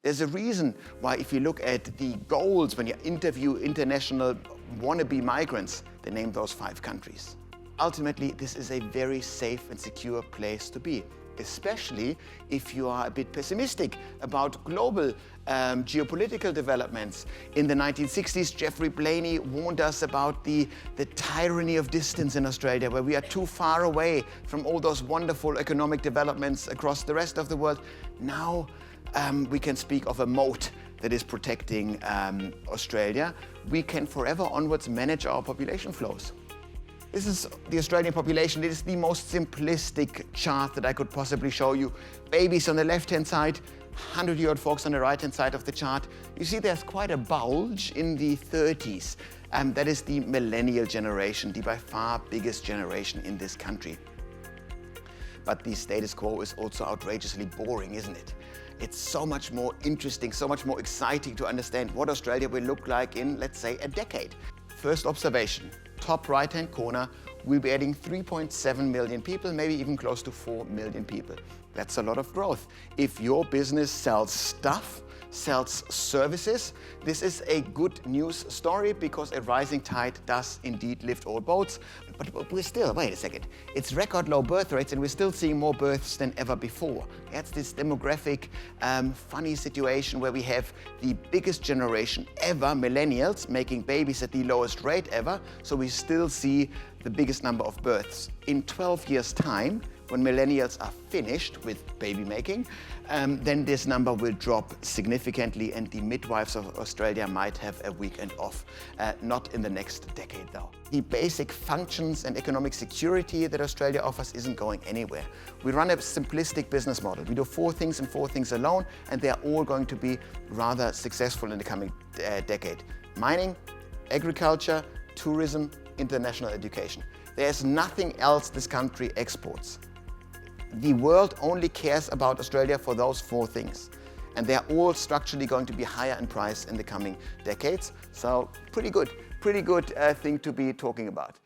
There's a reason why if you look at the goals when you interview international wannabe migrants, they name those 5 countries. Ultimately, this is a very safe and secure place to be, especially if you are a bit pessimistic about global geopolitical developments. In the 1960s, Jeffrey Blaney warned us about the tyranny of distance in Australia, where we are too far away from all those wonderful economic developments across the rest of the world. Now, we can speak of a moat that is protecting Australia. We can forever onwards manage our population flows. This is the Australian population. It is the most simplistic chart that I could possibly show you. Babies on the left-hand side, 100-year-old folks on the right-hand side of the chart. You see there's quite a bulge in the 30s. That is the millennial generation, the by far biggest generation in this country. But the status quo is also outrageously boring, isn't it? It's so much more interesting, so much more exciting to understand what Australia will look like in, let's say, a decade. First observation, top right-hand corner, we'll be adding 3.7 million people, maybe even close to 4 million people. That's a lot of growth. If your business sells stuff, sells services, this is a good news story because a rising tide does indeed lift all boats. But we're still, wait a second, it's record low birth rates and we're still seeing more births than ever before. That's this demographic funny situation where we have the biggest generation ever, millennials, making babies at the lowest rate ever, so we still see the biggest number of births. In 12 years' time, when millennials are finished with baby making, then this number will drop significantly and the midwives of Australia might have a weekend off. Not in the next decade though. The basic functions and economic security that Australia offers isn't going anywhere. We run a simplistic business model. We do 4 things and 4 things alone, and they're all going to be rather successful in the coming decade. Mining, agriculture, tourism, international education. There's nothing else this country exports. The world only cares about Australia for those 4 things. And they're all structurally going to be higher in price in the coming decades. So pretty good thing to be talking about.